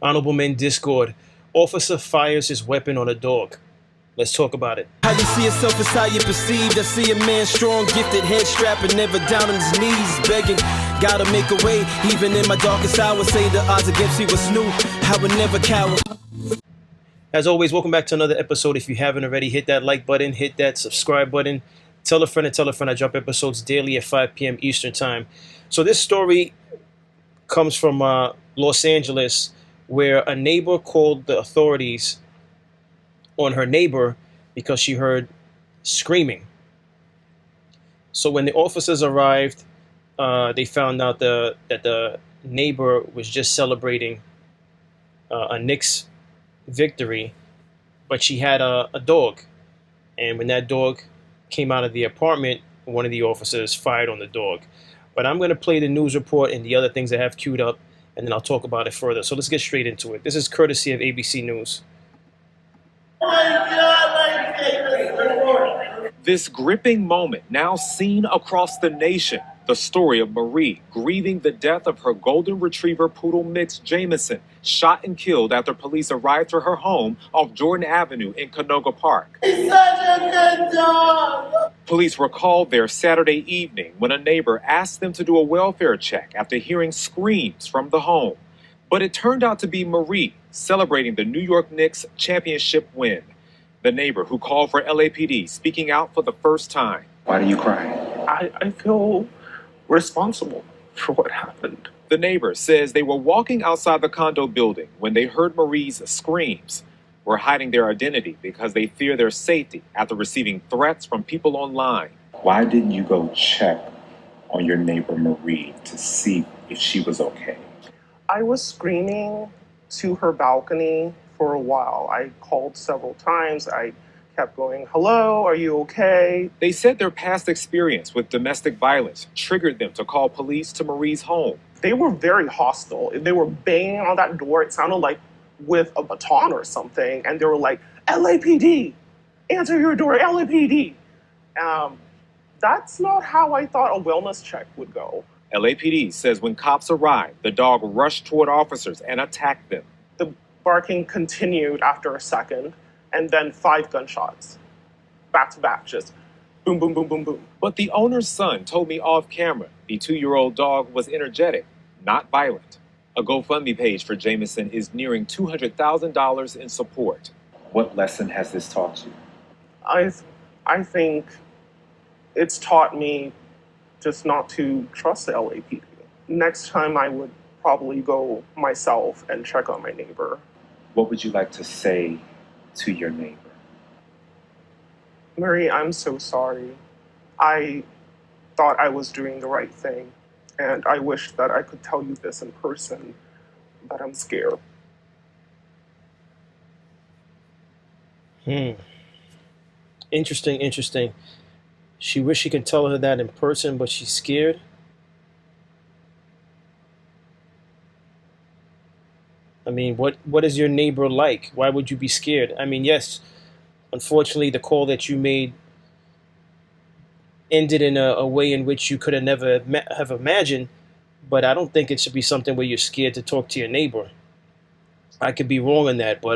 Honorable Men Discord. Officer fires his weapon on a dog. Let's talk about it. How you see yourself is how you perceived. I see a man strong, gifted, head strapped, and never down on his knees, begging. Gotta make a way, even in my darkest hour. Say the odds against me was new. I would never cower. As always, welcome back to another episode. If you haven't already, hit that like button, hit that subscribe button. Tell a friend and tell a friend. I drop episodes daily at 5 p.m. Eastern Time. So this story comes from Los Angeles, where a neighbor called the authorities on her neighbor because she heard screaming. So when the officers arrived, they found out that the neighbor was just celebrating a Knicks victory, but she had a dog. And when that dog came out of the apartment, one of the officers fired on the dog. But I'm going to play the news report and the other things I have queued up, and then I'll talk about it further. So let's get straight into it. This is courtesy of ABC News. This gripping moment now seen across the nation. The story of Marie grieving the death of her golden retriever poodle mix Jameson, shot and killed after police arrived to her home off Jordan Avenue in Canoga Park. He's such a good dog. Police were called there Saturday evening when a neighbor asked them to do a welfare check after hearing screams from the home. But it turned out to be Marie celebrating the New York Knicks championship win. The neighbor who called for LAPD speaking out for the first time. Why do you cry? I feel responsible for what happened. The neighbor says they were walking outside the condo building when they heard Marie's screams. Were hiding their identity because they fear their safety after receiving threats from people online. Why didn't you go check on your neighbor Marie to see if she was okay? I was screaming to her balcony for a while. I called several times. I kept going, hello, are you okay? They said their past experience with domestic violence triggered them to call police to Marie's home. They were very hostile. They were banging on that door. It sounded like with a baton or something. And they were like, LAPD, answer your door, LAPD. That's not how I thought a wellness check would go. LAPD says when cops arrived, the dog rushed toward officers and attacked them. The barking continued after a second, and then 5 gunshots, back to back, just boom, boom, boom, boom, boom. But the owner's son told me off camera the 2-year-old dog was energetic, not violent. A GoFundMe page for Jameson is nearing $200,000 in support. What lesson has this taught you? I think it's taught me just not to trust the LAPD. Next time I would probably go myself and check on my neighbor. What would you like to say to your neighbor? Marie, I'm so sorry. I thought I was doing the right thing, and I wish that I could tell you this in person, but I'm scared. Interesting. She wished she could tell her that in person, but she's scared. I mean, what is your neighbor like? Why would you be scared? I mean, yes, unfortunately, the call that you made ended in a way in which you could have never have imagined, but I don't think it should be something where you're scared to talk to your neighbor. I could be wrong on that, but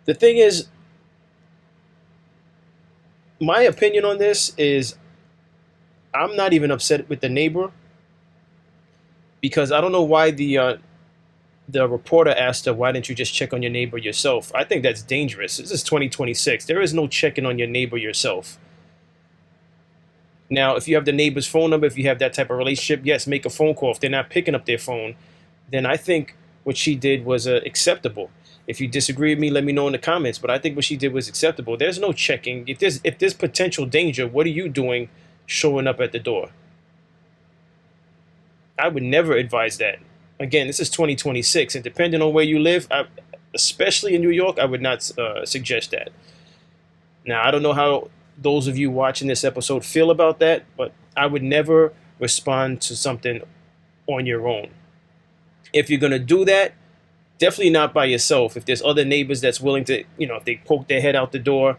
the thing is, my opinion on this is I'm not even upset with the neighbor, because I don't know why the reporter asked her, why didn't you just check on your neighbor yourself? I think that's dangerous. This is 2026. There is no checking on your neighbor yourself. Now, if you have the neighbor's phone number, if you have that type of relationship, yes, make a phone call. If they're not picking up their phone, then I think what she did was acceptable. If you disagree with me, let me know in the comments. But I think what she did was acceptable. There's no checking. If there's potential danger, what are you doing showing up at the door? I would never advise that. Again, this is 2026, and depending on where you live, especially in New York, I would not suggest that. Now, I don't know how those of you watching this episode feel about that, but I would never respond to something on your own. If you're going to do that, definitely not by yourself. If there's other neighbors that's willing to, if they poke their head out the door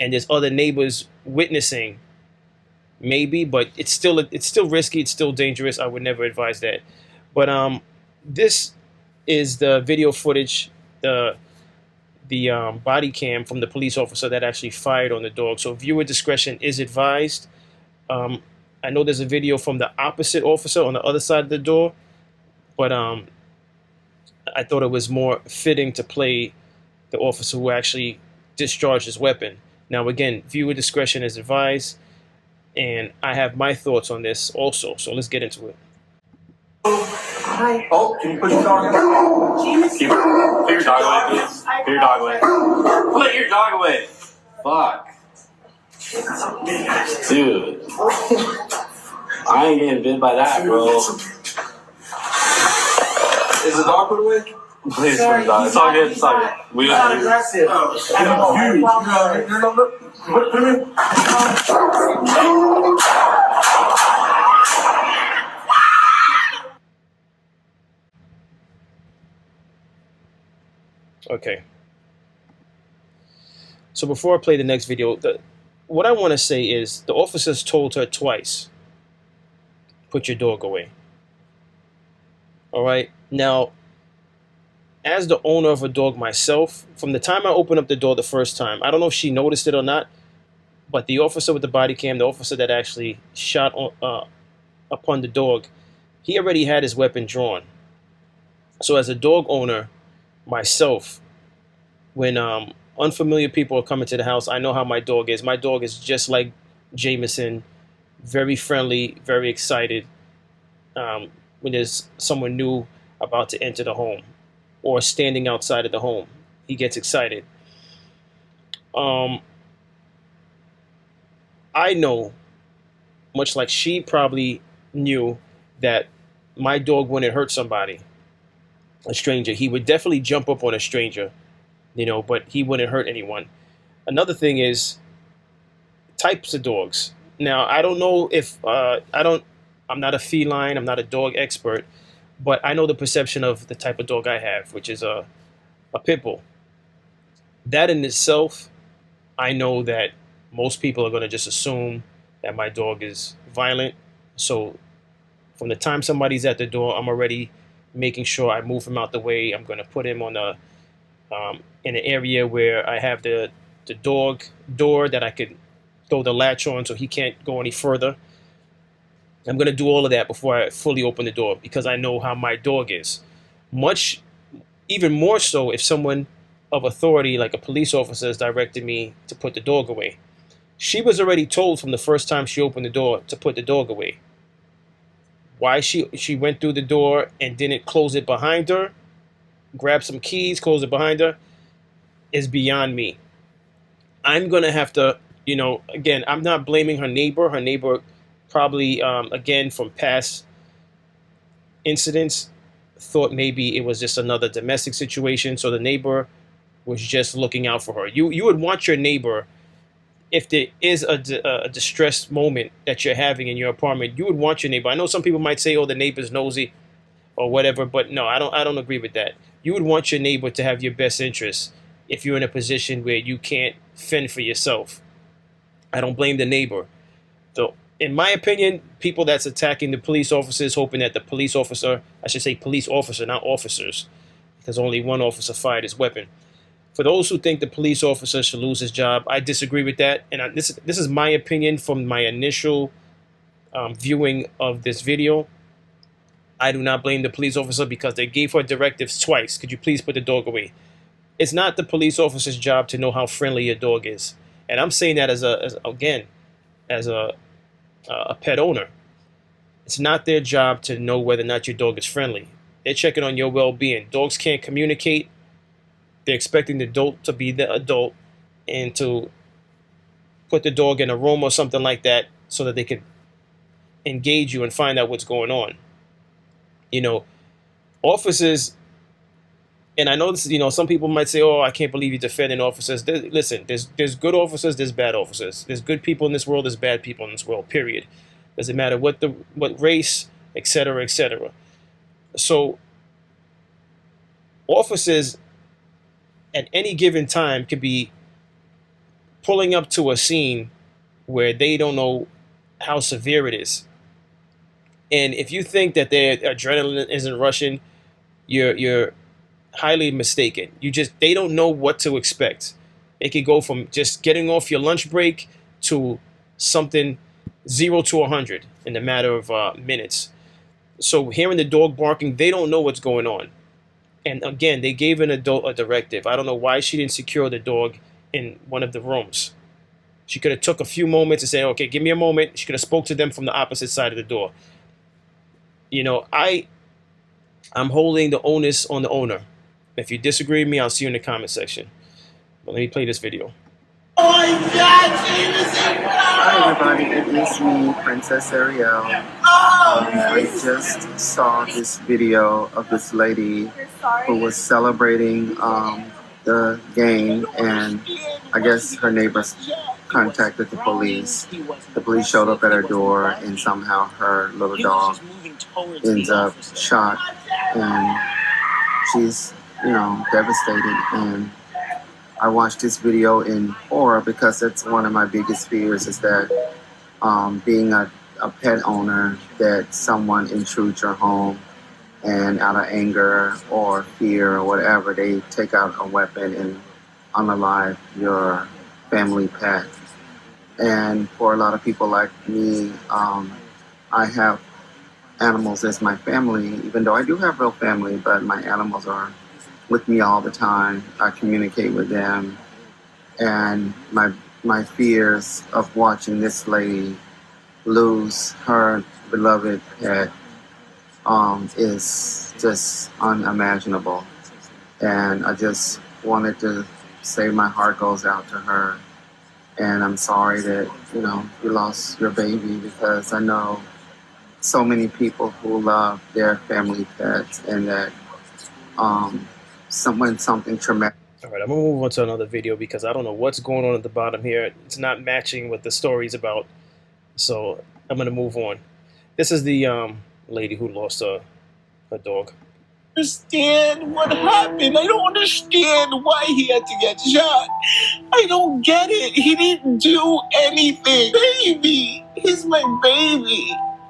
and there's other neighbors witnessing, maybe, but it's still risky. It's still dangerous. I would never advise that. But this is the video footage, the body cam from the police officer that actually fired on the dog. So viewer discretion is advised. I know there's a video from the opposite officer on the other side of the door, but I thought it was more fitting to play the officer who actually discharged his weapon. Now, again, viewer discretion is advised, and I have my thoughts on this also. So let's get into it. Hi. Oh, can you put your dog away? Jeez. Put your dog away, please. Put your dog away. Put your dog away. Fuck. Dude. I ain't getting bit by that, bro. Is the dog put away? Please put the dog. It's all good. It's all good. We Not aggressive. Okay. So before I play the next video, what I want to say is the officers told her twice, put your dog away. All right. Now, as the owner of a dog myself, from the time I opened up the door the first time, I don't know if she noticed it or not, but the officer with the body cam, the officer that actually shot upon the dog, he already had his weapon drawn. So as a dog owner myself, when unfamiliar people are coming to the house, I know how my dog is. My dog is just like Jameson, very friendly, very excited when there's someone new about to enter the home or standing outside of the home. He gets excited. I know, much like she probably knew, that my dog wouldn't hurt somebody, a stranger. He would definitely jump up on a stranger, but he wouldn't hurt anyone. Another thing is types of dogs. Now, I don't know if I'm not a feline, I'm not a dog expert, but I know the perception of the type of dog I have, which is a pit bull. That in itself, I know that most people are going to just assume that my dog is violent. So from the time somebody's at the door, I'm already making sure I move him out the way. I'm going to put him on in an area where I have the dog door that I could throw the latch on so he can't go any further. I'm going to do all of that before I fully open the door because I know how my dog is. Even more so if someone of authority, like a police officer, has directed me to put the dog away. She was already told from the first time she opened the door to put the dog away. Why she went through the door and didn't close it behind her, grab some keys, close it behind her, is beyond me. I'm going to have to, again, I'm not blaming her neighbor. Her neighbor probably, again, from past incidents, thought maybe it was just another domestic situation. So the neighbor was just looking out for her. You would want your neighbor, if there is a distressed moment that you're having in your apartment, you would want your neighbor. I know some people might say, oh, the neighbor's nosy or whatever, but no, I don't agree with that. You would want your neighbor to have your best interests if you're in a position where you can't fend for yourself. I don't blame the neighbor. Though, in my opinion, people that's attacking the police officers, hoping that the police officer, I should say police officer, not officers, because only one officer fired his weapon. For those who think the police officer should lose his job, I disagree with that. And this is my opinion from my initial viewing of this video. I do not blame the police officer because they gave her directives twice. Could you please put the dog away? It's not the police officer's job to know how friendly your dog is. And I'm saying that as a pet owner. It's not their job to know whether or not your dog is friendly. They're checking on your well-being. Dogs can't communicate. They're expecting the adult to be the adult and to put the dog in a room or something like that so that they can engage you and find out what's going on. Officers, and I know this, some people might say, oh, I can't believe you're defending officers. Listen, there's good officers, there's bad officers. There's good people in this world, there's bad people in this world, period. Doesn't matter what race, etc., etc. So officers at any given time could be pulling up to a scene where they don't know how severe it is. And if you think that their adrenaline isn't rushing you're highly mistaken. They don't know what to expect. It could go from just getting off your lunch break to something 0 to 100 in a matter of minutes. So hearing the dog barking, they don't know what's going on. And again, they gave an adult a directive. I don't know why she didn't secure the dog in one of the rooms. She could have took a few moments and say, okay, give me a moment. She could have spoke to them from the opposite side of the door. You know, I'm holding the onus on the owner. If you disagree with me, I'll see you in the comment section. But let me play this video. Hi everybody, it is me, Princess Ariel. I just saw this video of this lady who was celebrating the game, and I guess her neighbors contacted the police. The police showed up at her door, and somehow her little dog ends up shot, and she's, devastated. And I watched this video in horror because that's one of my biggest fears, is that being a pet owner, that someone intrudes your home and out of anger or fear or whatever, they take out a weapon and unalive your family pet. And for a lot of people like me, I have animals as my family, even though I do have real family, but my animals are with me all the time. I communicate with them, and my fears of watching this lady lose her beloved pet is just unimaginable. And I just wanted to say my heart goes out to her, and I'm sorry that you lost your baby, because I know so many people who love their family pets, and that something traumatic. All right, I'm gonna move on to another video because I don't know what's going on at the bottom here. It's not matching what the story's about, so I'm gonna move on. This is the lady who lost her dog. Understand what happened. I don't understand why he had to get shot. I don't get it. He didn't do anything. Baby, he's my baby.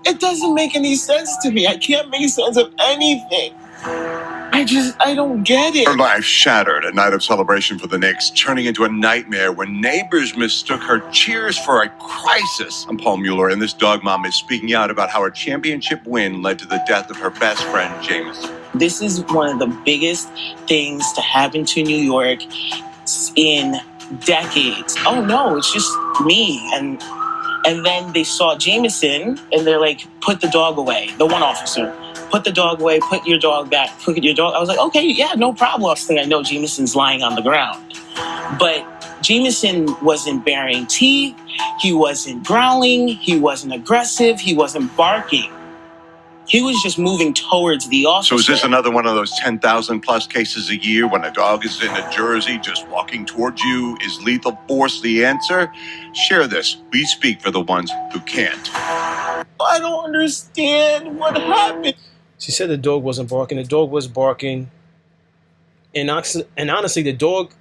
It doesn't make any sense to me. I can't make sense of anything. I don't get it. Her life shattered, a night of celebration for the Knicks, turning into a nightmare when neighbors mistook her cheers for a crisis. I'm Paul Mueller, and this dog mom is speaking out about how her championship win led to the death of her best friend, Jameson. This is one of the biggest things to happen to New York in decades. Oh no, it's just me. And then they saw Jameson, and they're like, put the dog away. The one officer. Put the dog away, put your dog back, put your dog. I was like, okay, yeah, no problem. Next thing I know, Jameson's lying on the ground. But Jameson wasn't baring teeth, he wasn't growling, he wasn't aggressive, he wasn't barking. He was just moving towards the officer. So is this another one of those 10,000 plus cases a year when a dog is in a jersey just walking towards you? Is lethal force the answer? Share this. We speak for the ones who can't. I don't understand what happened. She said the dog wasn't barking. The dog was barking. And honestly, the dog,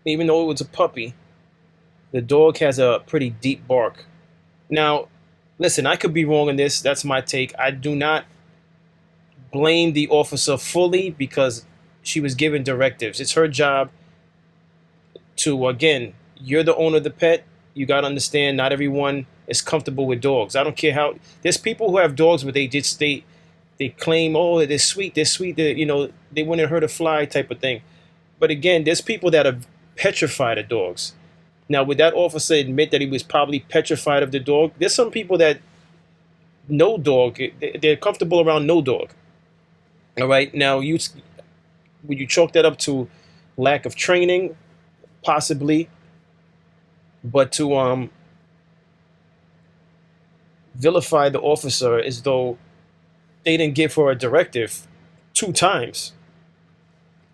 even though it was a puppy, the dog has a pretty deep bark. Now, listen, I could be wrong in this. That's my take. I do not blame the officer fully because she was given directives. It's her job to, again, you're the owner of the pet. You got to understand not everyone is comfortable with dogs. I don't care how. There's people who have dogs where they claim, oh, they're sweet, they wouldn't hurt a fly type of thing. But again, there's people that are petrified of dogs. Now, would that officer admit that he was probably petrified of the dog? There's some people that no dog, they're comfortable around no dog. All right. Now, would you chalk that up to lack of training? Possibly. But to vilify the officer as though they didn't give her a directive 2 times.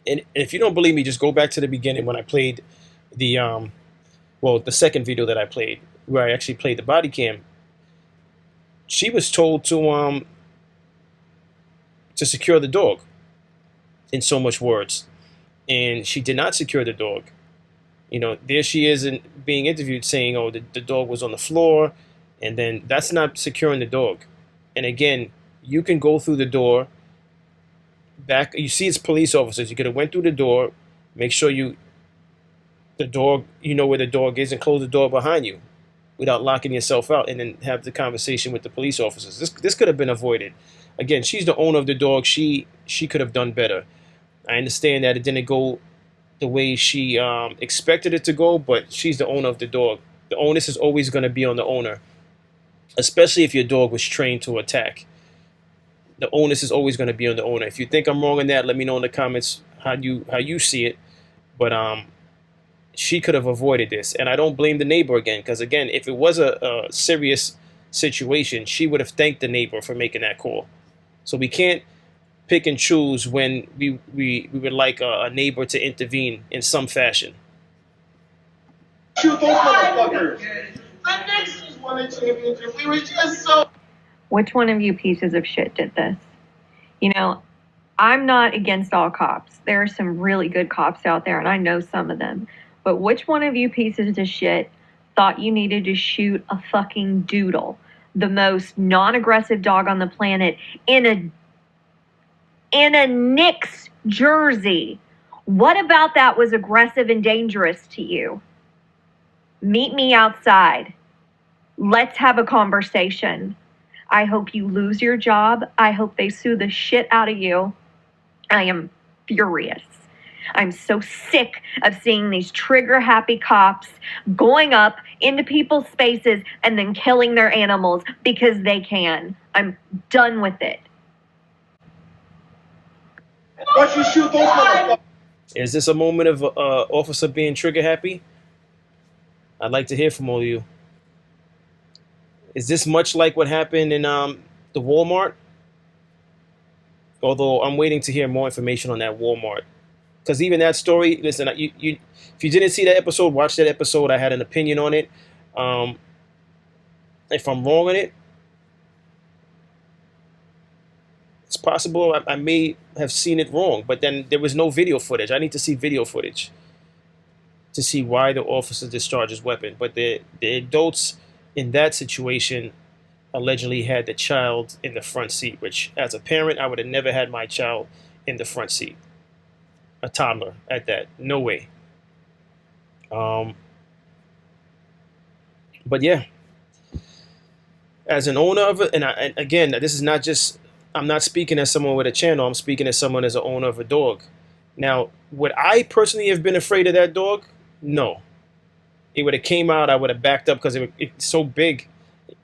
And if you don't believe me, just go back to the beginning when I played the second video that I played, where I actually played the body cam. She was told to secure the dog in so much words, and she did not secure the dog. There she is being interviewed saying, oh, the dog was on the floor, and then that's not securing the dog. And again, you can go through the door back. You see, it's police officers. You could have went through the door. Make sure you know where the dog is, and close the door behind you without locking yourself out, and then have the conversation with the police officers. This could have been avoided. Again, she's the owner of the dog. She could have done better. I understand that it didn't go the way she expected it to go, but she's the owner of the dog. The onus is always going to be on the owner, especially if your dog was trained to attack. The onus is always going to be on the owner. If you think I'm wrong in that, let me know in the comments how you see it. But she could have avoided this, and I don't blame the neighbor again, because again, if it was a serious situation, she would have thanked the neighbor for making that call. So we can't pick and choose when we would like a neighbor to intervene in some fashion. Shoot those motherfuckers. The Knicks just won a championship. We were just so. Which one of you pieces of shit did this? You know, I'm not against all cops. There are some really good cops out there, and I know some of them. But which one of you pieces of shit thought you needed to shoot a fucking doodle, the most non-aggressive dog on the planet, in a Knicks jersey? What about that was aggressive and dangerous to you? Meet me outside. Let's have a conversation. I hope you lose your job. I hope they sue the shit out of you. I am furious. I'm so sick of seeing these trigger-happy cops going up into people's spaces and then killing their animals because they can. I'm done with it. Why you shoot those motherfuckers? Is this a moment of officer being trigger-happy? I'd like to hear from all of you. Is this much like what happened in the Walmart? Although I'm waiting to hear more information on that Walmart. Because even that story, listen, if you didn't see that episode, watch that episode. I had an opinion on it. If I'm wrong on it, it's possible I may have seen it wrong. But then there was no video footage. I need to see video footage to see why the officer discharged his weapon. But the adults in that situation allegedly had the child in the front seat, which as a parent, I would have never had my child in the front seat. A toddler at that. No way. But yeah, as an owner of it, and again, this is not just, I'm not speaking as someone with a channel, I'm speaking as someone as an owner of a dog. Now, would I personally have been afraid of that dog? No. It would have came out, I would have backed up because it's so big,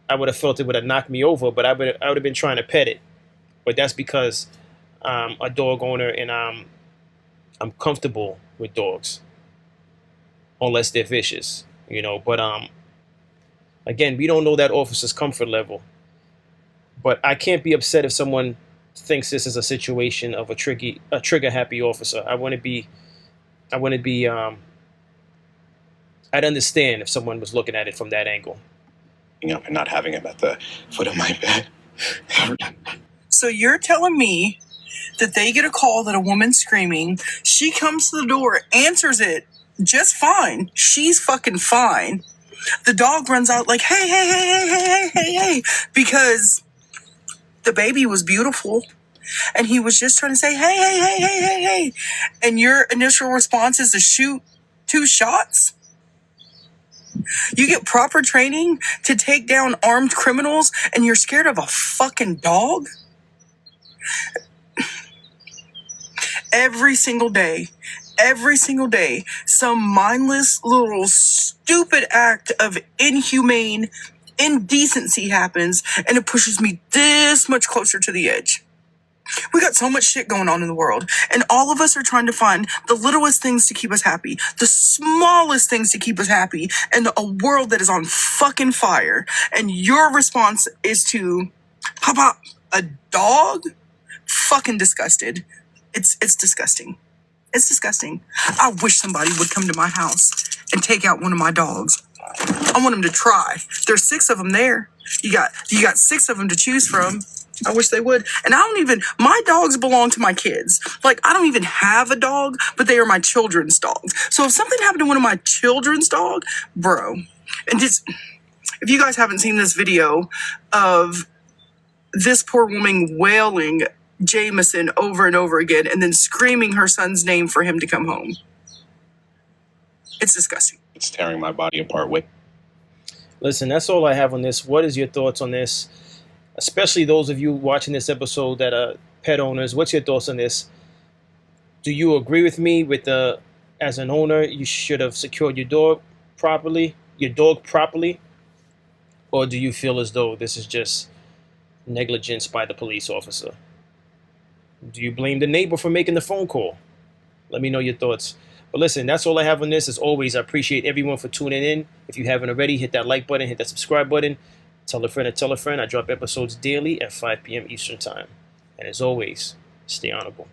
I would have felt it would have knocked me over, but I would have been trying to pet it. But that's because I'm a dog owner and I'm comfortable with dogs, unless they're vicious, you know. But again, we don't know that officer's comfort level. But I can't be upset if someone thinks this is a situation of a trigger happy officer. I'd understand if someone was looking at it from that angle. Up and not having him at the foot of my bed. So you're telling me that they get a call that a woman's screaming, she comes to the door, answers it just fine. She's fucking fine. The dog runs out like, hey, hey, hey, hey, hey, hey, hey, because the baby was beautiful. And he was just trying to say, hey, hey, hey, hey, hey, hey. And your initial response is to shoot 2 shots? You get proper training to take down armed criminals and you're scared of a fucking dog? Every single day, some mindless little stupid act of inhumane indecency happens and it pushes me this much closer to the edge. We got so much shit going on in the world, and all of us are trying to find the littlest things to keep us happy, the smallest things to keep us happy, in a world that is on fucking fire. And your response is to pop a dog? Fucking disgusted. It's disgusting. It's disgusting. I wish somebody would come to my house and take out one of my dogs. I want them to try. There's 6 of them there. You got 6 of them to choose from. I wish they would. And my dogs belong to my kids. Like, I don't even have a dog, but they are my children's dogs. So if something happened to one of my children's dog, bro, and just, if you guys haven't seen this video of this poor woman wailing, Jameson over and over again and then screaming her son's name for him to come home. It's disgusting. It's tearing my body apart. With Listen, that's all I have on this. What is your thoughts on this? Especially those of you watching this episode that are pet owners. What's your thoughts on this? Do you agree with me with as an owner, you should have secured your dog properly? Or do you feel as though this is just negligence by the police officer? Do you blame the neighbor for making the phone call? Let me know your thoughts. But listen, that's all I have on this. As always, I appreciate everyone for tuning in. If you haven't already, hit that like button, hit that subscribe button. Tell a friend and tell a friend. I drop episodes daily at 5 p.m. Eastern Time. And as always, stay honorable.